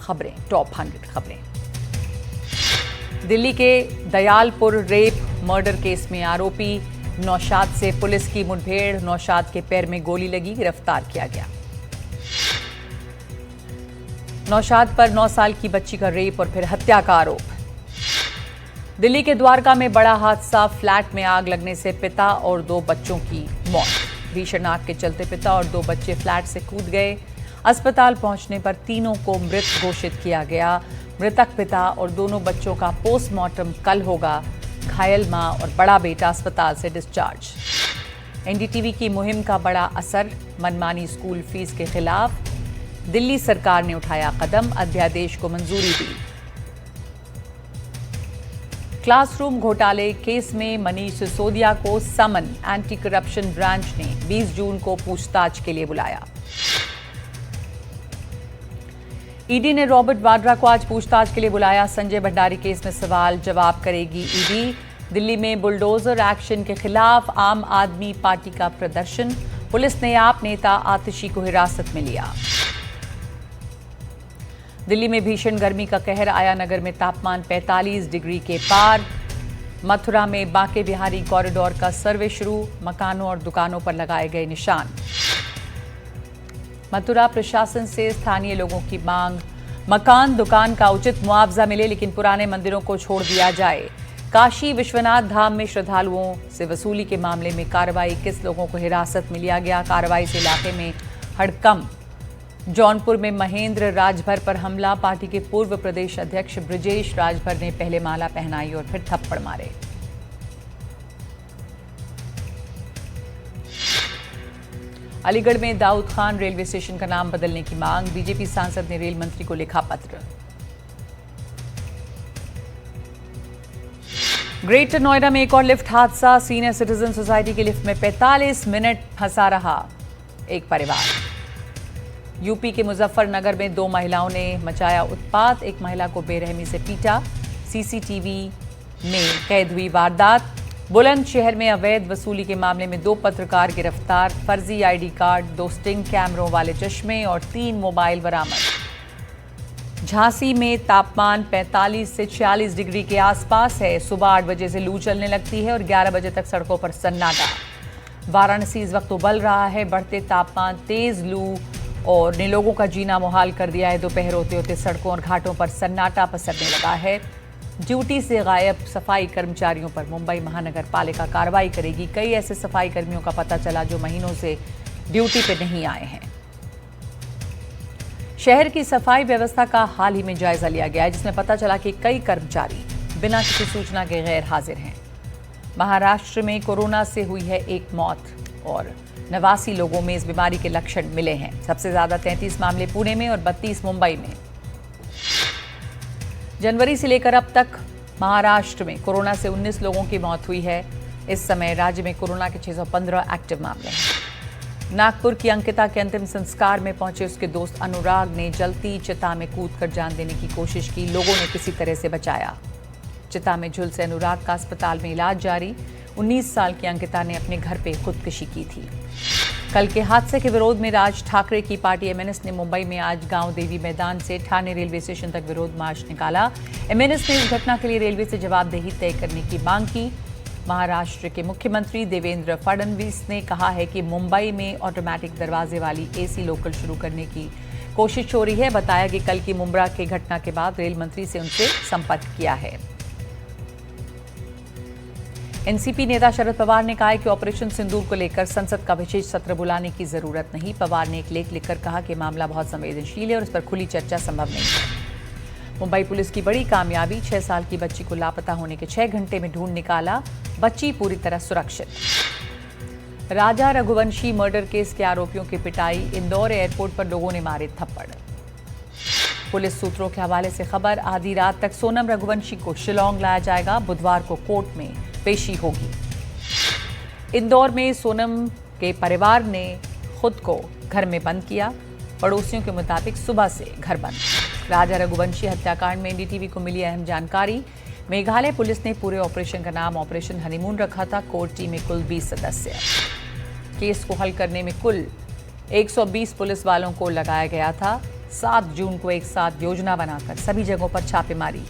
खबरें, टॉप 100 खबरें। दिल्ली के दयालपुर रेप मर्डर केस में आरोपी नौशाद से पुलिस की मुठभेड़, नौशाद के पैर में गोली लगी, गिरफ्तार किया गया। नौशाद पर 9 साल की बच्ची का रेप और फिर हत्या का आरोप। दिल्ली के द्वारका में बड़ा हादसा, फ्लैट में आग लगने से पिता और 2 बच्चों की मौत। भीषण आग के चलते पिता और 2 बच्चे फ्लैट से कूद गए। अस्पताल पहुंचने पर तीनों को मृत घोषित किया गया। मृतक पिता और दोनों बच्चों का पोस्टमार्टम कल होगा। घायल मां और बड़ा बेटा अस्पताल से डिस्चार्ज। एनडीटीवी की मुहिम का बड़ा असर, मनमानी स्कूल फीस के खिलाफ दिल्ली सरकार ने उठाया कदम, अध्यादेश को मंजूरी दी। क्लासरूम घोटाले केस में मनीष सिसोदिया को समन, एंटी करप्शन ब्रांच ने 20 जून को पूछताछ के लिए बुलाया। ईडी ने रॉबर्ट वाड्रा को आज पूछताछ के लिए बुलाया। संजय भंडारी केस में सवाल जवाब करेगी ईडी। दिल्ली में बुलडोजर एक्शन के खिलाफ आम आदमी पार्टी का प्रदर्शन, पुलिस ने आप नेता आतिशी को हिरासत में लिया। दिल्ली में भीषण गर्मी का कहर, आया नगर में तापमान 45 डिग्री के पार। मथुरा में बांके बिहारी कॉरिडोर का सर्वे शुरू, मकानों और दुकानों पर लगाए गए निशान। मथुरा प्रशासन से स्थानीय लोगों की मांग, मकान दुकान का उचित मुआवजा मिले लेकिन पुराने मंदिरों को छोड़ दिया जाए। काशी विश्वनाथ धाम में श्रद्धालुओं से वसूली के मामले में कार्रवाई, 21 लोगों को हिरासत में लिया गया। कार्रवाई से इलाके में हड़कंप। जौनपुर में महेंद्र राजभर पर हमला, पार्टी के पूर्व प्रदेश अध्यक्ष ब्रजेश राजभर ने पहले माला पहनाई और फिर थप्पड़ मारे। अलीगढ़ में दाऊद खान रेलवे स्टेशन का नाम बदलने की मांग, बीजेपी सांसद ने रेल मंत्री को लिखा पत्र। ग्रेटर नोएडा में एक और लिफ्ट हादसा, सीनियर सिटीजन सोसाइटी की लिफ्ट में 45 मिनट फंसा रहा एक परिवार। यूपी के मुजफ्फरनगर में 2 महिलाओं ने मचाया उत्पात, एक महिला को बेरहमी से पीटा। सीसीटीवी में कैद हुई वारदात। बुलंदशहर में अवैध वसूली के मामले में 2 पत्रकार गिरफ्तार, फर्जी आईडी कार्ड, 2 स्टिंग कैमरों वाले चश्मे और 3 मोबाइल बरामद। झांसी में तापमान 45 से 46 डिग्री के आसपास है। सुबह 8 बजे से लू चलने लगती है और 11 बजे तक सड़कों पर सन्नाटा। वाराणसी इस वक्त उबल रहा है, बढ़ते तापमान, तेज लू और ने लोगों का जीना मुहाल कर दिया है। दोपहर होते होते सड़कों और घाटों पर सन्नाटा पसरने लगा है। ड्यूटी से गायब सफाई कर्मचारियों पर मुंबई महानगर पालिका कार्रवाई करेगी। कई ऐसे सफाई कर्मियों का पता चला जो महीनों से ड्यूटी पर नहीं आए हैं। शहर की सफाई व्यवस्था का हाल ही में जायजा लिया गया है, जिसमें पता चला कि कई कर्मचारी बिना किसी सूचना के गैर हाजिर हैं। महाराष्ट्र में कोरोना से हुई है एक मौत और 89 लोगों में इस बीमारी के लक्षण मिले हैं। सबसे ज्यादा 33 मामले पुणे में और 32 मुंबई में। जनवरी से लेकर अब तक महाराष्ट्र में कोरोना से 19 लोगों की मौत हुई है। इस समय राज्य में कोरोना के 615 एक्टिव मामले हैं। नागपुर की अंकिता के अंतिम संस्कार में पहुंचे उसके दोस्त अनुराग ने जलती चिता में कूदकर जान देने की कोशिश की, लोगों ने किसी तरह से बचाया। चिता में झुलसे अनुराग का अस्पताल में इलाज जारी। 19 साल की अंकिता ने अपने घर पे खुदकुशी की थी। कल के हादसे के विरोध में राज ठाकरे की पार्टी एमएनएस ने मुंबई में आज गांव देवी मैदान से ठाणे रेलवे स्टेशन तक विरोध मार्च निकाला। एमएनएस ने इस घटना के लिए रेलवे से जवाबदेही तय करने की मांग की। महाराष्ट्र के मुख्यमंत्री देवेंद्र फडणवीस ने कहा है कि मुंबई में ऑटोमेटिक दरवाजे वाली एसी लोकल शुरू करने की कोशिश हो रही है। बताया कि कल की मुंब्रा की घटना के बाद रेल मंत्री से उनसे संपर्क किया है। एनसीपी नेता शरद पवार ने कहा है कि ऑपरेशन सिंदूर को लेकर संसद का विशेष सत्र बुलाने की जरूरत नहीं। पवार ने एक लेख लिखकर कहा कि मामला बहुत संवेदनशील है और इस पर खुली चर्चा संभव नहीं है। मुंबई पुलिस की बड़ी कामयाबी, 6 साल की बच्ची को लापता होने के 6 घंटे में ढूंढ निकाला, बच्ची पूरी तरह सुरक्षित। राजा रघुवंशी मर्डर केस के आरोपियों की पिटाई, इंदौर एयरपोर्ट पर लोगों ने मारे थप्पड़। पुलिस सूत्रों के हवाले से खबर, आधी रात तक सोनम रघुवंशी को शिलांग लाया जाएगा, बुधवार को कोर्ट में पेशी होगी। इंदौर में सोनम के परिवार ने खुद को घर में बंद किया। पड़ोसियों के मुताबिक सुबह से घर बंद। राजा रघुवंशी हत्याकांड में एनडीटीवी को मिली अहम जानकारी। मेघालय पुलिस ने पूरे ऑपरेशन का नाम ऑपरेशन हनीमून रखा था। कोर टीम में कुल 20 सदस्य। केस को हल करने में कुल 120 पुलिस वालों को लगाया गया था। 7 जून को एक साथ योजना बनाकर सभी जगहों पर छापेमारी।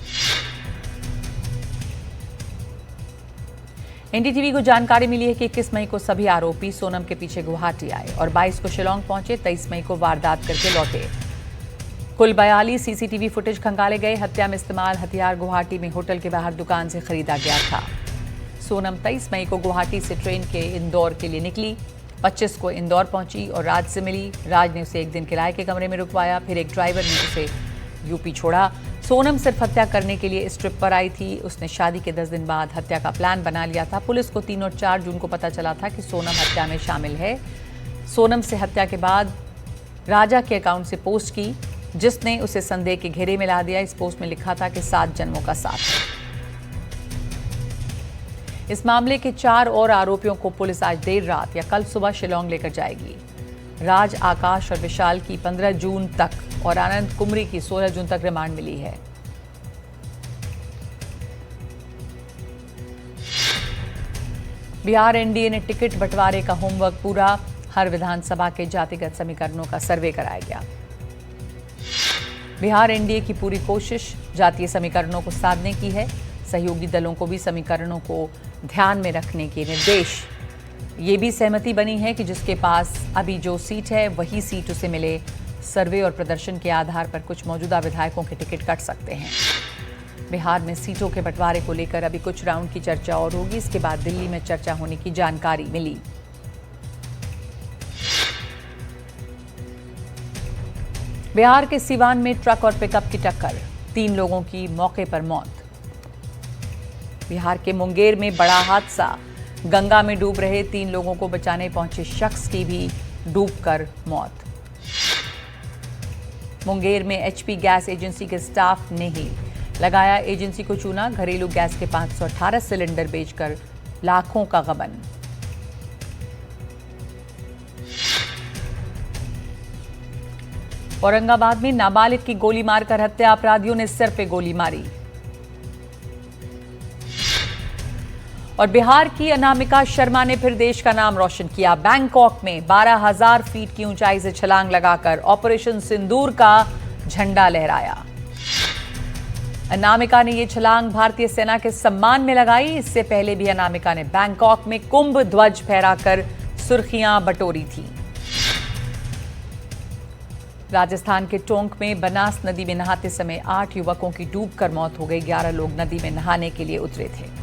एनडीटीवी को जानकारी मिली है कि 21 मई को सभी आरोपी सोनम के पीछे गुवाहाटी आए और 22 को शिलोंग पहुंचे। 23 मई को वारदात करके लौटे। कुल 42 सीसीटीवी फुटेज खंगाले गए। हत्या में इस्तेमाल हथियार गुवाहाटी में होटल के बाहर दुकान से खरीदा गया था। सोनम 23 मई को गुवाहाटी से ट्रेन के इंदौर के लिए निकली। 25 को इंदौर पहुंची और राज से मिली। राज ने उसे एक दिन किराए के कमरे में रुकवाया, फिर एक ड्राइवर ने उसे यूपी छोड़ा। सोनम सिर्फ हत्या करने के लिए इस ट्रिप पर आई थी। उसने शादी के 10 दिन बाद हत्या का प्लान बना लिया था। पुलिस को 3 और 4 जून को पता चला था कि सोनम हत्या में शामिल है। सोनम से हत्या के बाद राजा के अकाउंट से पोस्ट की, जिसने उसे संदेह के घेरे में ला दिया। इस पोस्ट में लिखा था कि 7 जन्मों का साथ है। इस मामले के 4 और आरोपियों को पुलिस आज देर रात या कल सुबह शिलोंग लेकर जाएगी। राज, आकाश और विशाल की 15 जून तक और आनंद कुमरी की 16 जून तक रिमांड मिली है। बिहार एनडीए ने टिकट बंटवारे का होमवर्क पूरा। हर विधानसभा के जातिगत समीकरणों का सर्वे कराया गया। बिहार एनडीए की पूरी कोशिश जातीय समीकरणों को साधने की है। सहयोगी दलों को भी समीकरणों को ध्यान में रखने के निर्देश। ये भी सहमति बनी है कि जिसके पास अभी जो सीट है वही सीट उसे मिले। सर्वे और प्रदर्शन के आधार पर कुछ मौजूदा विधायकों के टिकट कट सकते हैं। बिहार में सीटों के बंटवारे को लेकर अभी कुछ राउंड की चर्चा और होगी। इसके बाद दिल्ली में चर्चा होने की जानकारी मिली। बिहार के सीवान में ट्रक और पिकअप की टक्कर, 3 लोगों की मौके पर मौत। बिहार के मुंगेर में बड़ा हादसा, गंगा में डूब रहे 3 लोगों को बचाने पहुंचे शख्स की भी डूबकर मौत। मुंगेर में एचपी गैस एजेंसी के स्टाफ ने ही लगाया एजेंसी को चूना। घरेलू गैस के 518 सिलेंडर बेचकर लाखों का गबन। औरंगाबाद में नाबालिग की गोली मारकर हत्या, अपराधियों ने सिर पे गोली मारी। और बिहार की अनामिका शर्मा ने फिर देश का नाम रोशन किया। बैंकॉक में 12,000 फीट की ऊंचाई से छलांग लगाकर ऑपरेशन सिंदूर का झंडा लहराया। अनामिका ने यह छलांग भारतीय सेना के सम्मान में लगाई। इससे पहले भी अनामिका ने बैंकॉक में कुंभ ध्वज फहराकर सुर्खियां बटोरी थी। राजस्थान के टोंक में बनास नदी में नहाते समय 8 युवकों की डूबकर मौत हो गई। 11 लोग नदी में नहाने के लिए उतरे थे।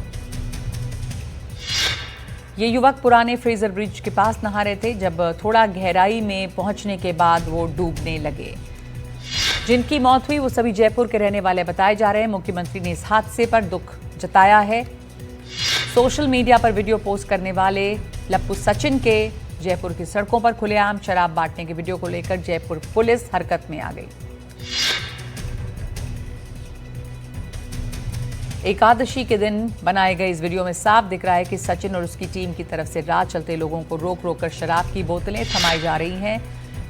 ये युवक पुराने फ्रेजर ब्रिज के पास नहा रहे थे जब थोड़ा गहराई में पहुंचने के बाद वो डूबने लगे। जिनकी मौत हुई वो सभी जयपुर के रहने वाले बताए जा रहे हैं। मुख्यमंत्री ने इस हादसे पर दुख जताया है। सोशल मीडिया पर वीडियो पोस्ट करने वाले लप्पू सचिन के जयपुर की सड़कों पर खुलेआम शराब बांटने के वीडियो को लेकर जयपुर पुलिस हरकत में आ गई। एकादशी के दिन बनाए गए इस वीडियो में साफ दिख रहा है कि सचिन और उसकी टीम की तरफ से राह चलते लोगों को रोक रोक कर शराब की बोतलें थमाई जा रही हैं।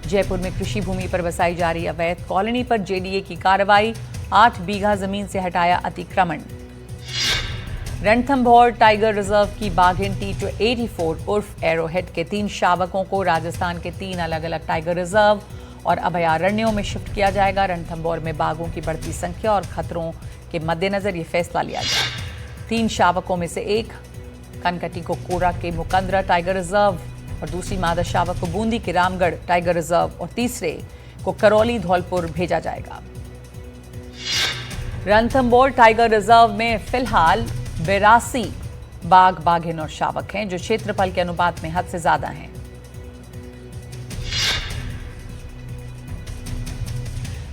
जयपुर में कृषि भूमि पर बसाई जा रही अवैध कॉलोनी पर जेडीए की कार्रवाई। 8 बीघा जमीन से हटाया अतिक्रमण। रणथंभौर टाइगर रिजर्व की बाघिन T-84 उर्फ एरोहेड के 3 शावकों को राजस्थान के 3 अलग अलग टाइगर रिजर्व और अभयारण्यों में शिफ्ट किया जाएगा। रणथंभौर में बाघों की बढ़ती संख्या और खतरों के मद्देनजर ये फैसला लिया गया। 3 शावकों में से एक कनकटी को कोरा के मुकंदरा टाइगर रिजर्व और दूसरी मादा शावक को बूंदी के रामगढ़ टाइगर रिजर्व और तीसरे को करौली धौलपुर भेजा जाएगा। रणथंभौर टाइगर रिजर्व में फिलहाल 82 बाघ, बाघिन और शावक हैं जो क्षेत्रफल के अनुपात में हद से ज्यादा हैं।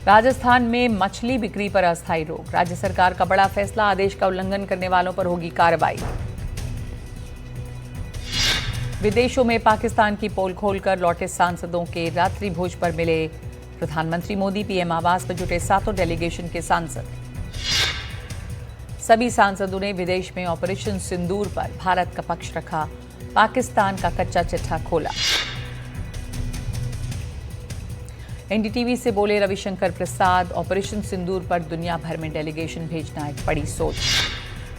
राजस्थान में मछली बिक्री पर अस्थायी रोक। राज्य सरकार का बड़ा फैसला, आदेश का उल्लंघन करने वालों पर होगी कार्रवाई। विदेशों में पाकिस्तान की पोल खोलकर लौटे सांसदों के रात्रि भोज पर मिले प्रधानमंत्री मोदी। पीएम आवास पर जुटे 7 डेलीगेशन के सांसद। सभी सांसदों ने विदेश में ऑपरेशन सिंदूर पर भारत का पक्ष रखा। पाकिस्तान का कच्चा चिट्ठा खोला। एनडीटीवी से बोले रविशंकर प्रसाद, ऑपरेशन सिंदूर पर दुनिया भर में डेलीगेशन भेजना एक बड़ी सोच।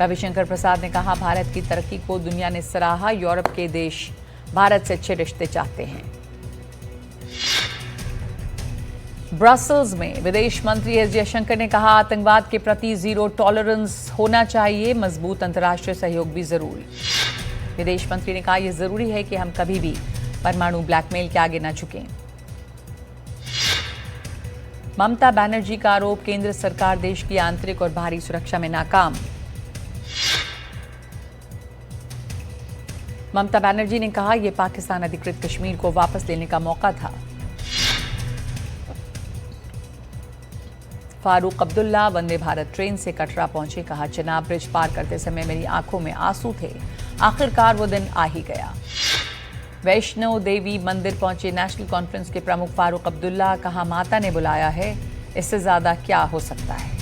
रविशंकर प्रसाद ने कहा, भारत की तरक्की को दुनिया ने सराहा। यूरोप के देश भारत से अच्छे रिश्ते चाहते हैं। ब्रसल्स में विदेश मंत्री एस जयशंकर ने कहा, आतंकवाद के प्रति जीरो टॉलरेंस होना चाहिए, मजबूत अंतर्राष्ट्रीय सहयोग भी जरूरी। विदेश मंत्री ने कहा, यह जरूरी है कि हम कभी भी परमाणु ब्लैकमेल के आगे न झुकें। ममता बनर्जी का आरोप, केंद्र सरकार देश की आंतरिक और बाहरी सुरक्षा में नाकाम। ममता बनर्जी ने कहा, यह पाकिस्तान अधिकृत कश्मीर को वापस लेने का मौका था। फारूक अब्दुल्ला वंदे भारत ट्रेन से कटरा पहुंचे, कहा, चेनाब ब्रिज पार करते समय मेरी आंखों में आंसू थे, आखिरकार वो दिन आ ही गया। वैष्णो देवी मंदिर पहुंचे नेशनल कॉन्फ्रेंस के प्रमुख फारूक अब्दुल्ला, कहा, माता ने बुलाया है, इससे ज्यादा क्या हो सकता है।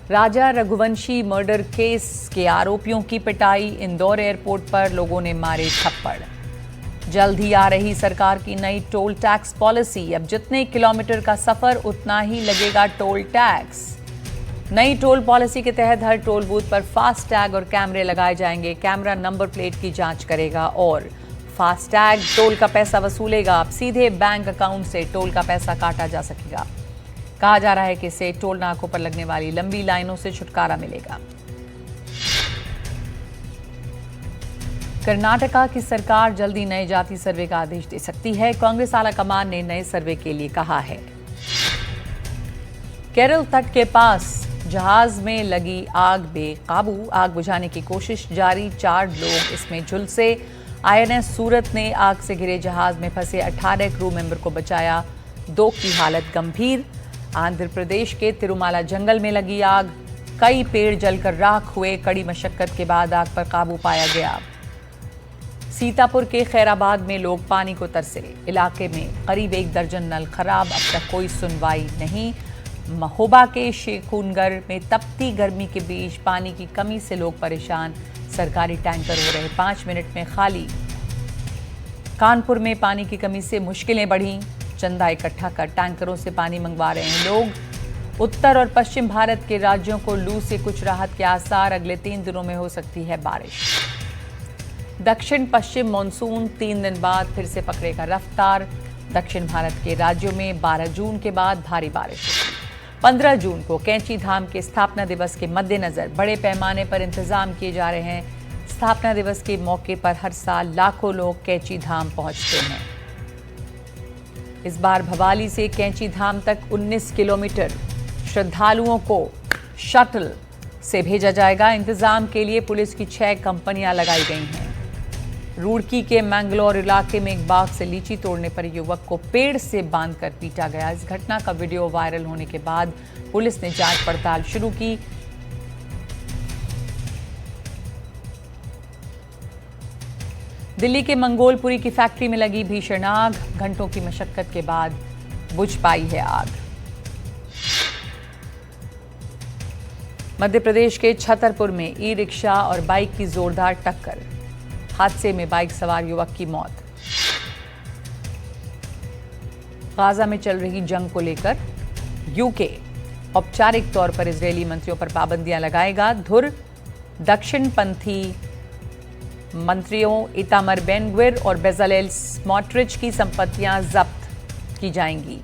राजा रघुवंशी मर्डर केस के आरोपियों की पिटाई, इंदौर एयरपोर्ट पर लोगों ने मारे थप्पड़। जल्द ही आ रही सरकार की नई टोल टैक्स पॉलिसी, अब जितने किलोमीटर का सफर उतना ही लगेगा टोल टैक्स। नई टोल पॉलिसी के तहत हर टोल बूथ पर फास्ट टैग और कैमरे लगाए जाएंगे। कैमरा नंबर प्लेट की जांच करेगा और फास्ट टैग टोल का पैसा वसूलेगा। अब सीधे बैंक अकाउंट से टोल का पैसा काटा जा सकेगा। कहा जा रहा है कि इससे टोल नाकों पर लगने वाली लंबी लाइनों से छुटकारा मिलेगा। कर्नाटका की सरकार जल्दी नए जाति सर्वे का आदेश दे सकती है। कांग्रेस आलाकमान ने नए सर्वे के लिए कहा है। केरल तट के पास जहाज में लगी आग बेकाबू, आग बुझाने की कोशिश जारी, 4 लोग इसमें झुलसे। INS सूरत ने आग से घिरे जहाज में फंसे 18 क्रू मेंबर को बचाया, 2 की हालत गंभीर। आंध्र प्रदेश के तिरुमाला जंगल में लगी आग, कई पेड़ जलकर राख हुए, कड़ी मशक्कत के बाद आग पर काबू पाया गया। सीतापुर के खैराबाद में लोग पानी को तरसे, इलाके में करीब 1 दर्जन नल खराब, अब तक कोई सुनवाई नहीं। महोबा के शेखुनगर में तपती गर्मी के बीच पानी की कमी से लोग परेशान, सरकारी टैंकर हो रहे 5 मिनट में खाली। कानपुर में पानी की कमी से मुश्किलें बढ़ी, चंदा इकट्ठा कर टैंकरों से पानी मंगवा रहे हैं लोग। उत्तर और पश्चिम भारत के राज्यों को लू से कुछ राहत के आसार, अगले 3 दिनों में हो सकती है बारिश। दक्षिण पश्चिम मॉनसून 3 दिन बाद फिर से पकड़ेगा रफ्तार, दक्षिण भारत के राज्यों में 12 जून के बाद भारी बारिश। 15 जून को कैंची धाम के स्थापना दिवस के मद्देनजर बड़े पैमाने पर इंतजाम किए जा रहे हैं। स्थापना दिवस के मौके पर हर साल लाखों लोग कैंची धाम पहुंचते हैं। इस बार भवाली से कैंची धाम तक 19 किलोमीटर श्रद्धालुओं को शटल से भेजा जाएगा। इंतजाम के लिए पुलिस की 6 कंपनियां लगाई गई हैं। रुड़की के मैंगलोर इलाके में एक बाघ से लीची तोड़ने पर युवक को पेड़ से बांधकर पीटा गया। इस घटना का वीडियो वायरल होने के बाद पुलिस ने जांच पड़ताल शुरू की। दिल्ली के मंगोलपुरी की फैक्ट्री में लगी भीषण आग, घंटों की मशक्कत के बाद बुझ पाई है आग। मध्य प्रदेश के छतरपुर में ई रिक्शा और बाइक की जोरदार टक्कर, हादसे में बाइक सवार युवक की मौत। गाजा में चल रही जंग को लेकर यूके औपचारिक तौर पर इजरायली मंत्रियों पर पाबंदियां लगाएगा। धुर दक्षिणपंथी मंत्रियों इतामर बेन-ग्विर और बेज़ालेल स्मोट्रिच की संपत्तियां जब्त की जाएंगी।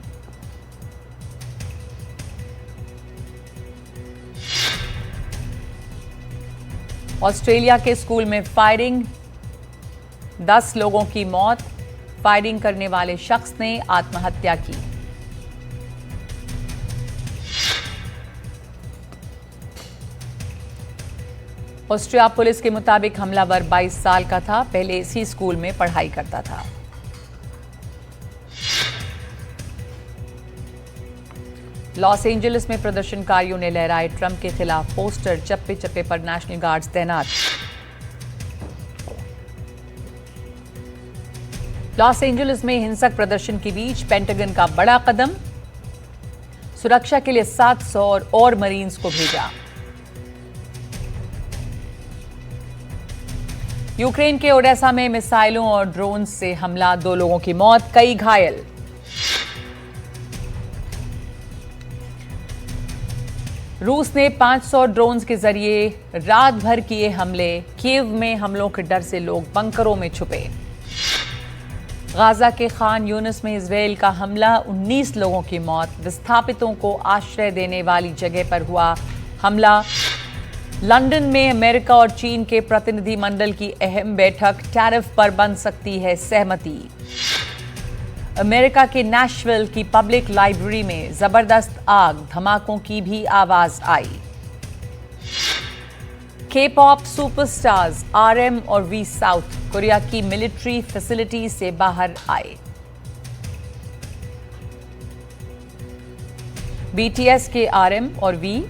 ऑस्ट्रेलिया के स्कूल में फायरिंग, 10 लोगों की मौत, फायरिंग करने वाले शख्स ने आत्महत्या की। ऑस्ट्रिया पुलिस के मुताबिक हमलावर 22 साल का था, पहले इसी स्कूल में पढ़ाई करता था। लॉस एंजलिस में प्रदर्शनकारियों ने लहराए ट्रंप के खिलाफ पोस्टर, चप्पे चप्पे पर नेशनल गार्ड्स तैनात। लॉस एंजलिस में हिंसक प्रदर्शन के बीच पेंटागन का बड़ा कदम, सुरक्षा के लिए 700 और मरीन्स को भेजा। यूक्रेन के ओडेसा में मिसाइलों और ड्रोन से हमला, 2 लोगों की मौत, कई घायल। रूस ने 500 ड्रोन्स के जरिए रात भर किए हमले, कीव में हमलों के डर से लोग बंकरों में छुपे। गाजा के खान यूनिस में इजराइल का हमला, 19 लोगों की मौत। विस्थापितों को आश्रय देने वाली जगह पर हुआ हमला। लंदन में अमेरिका और चीन के प्रतिनिधिमंडल की अहम बैठक, टैरिफ पर बन सकती है सहमति। अमेरिका के नैशविल की पब्लिक लाइब्रेरी में जबरदस्त आग, धमाकों की भी आवाज आई। के-पॉप सुपरस्टार्स RM और V साउथ कोरिया की मिलिट्री फैसिलिटी से बाहर आए। BTS के RM और V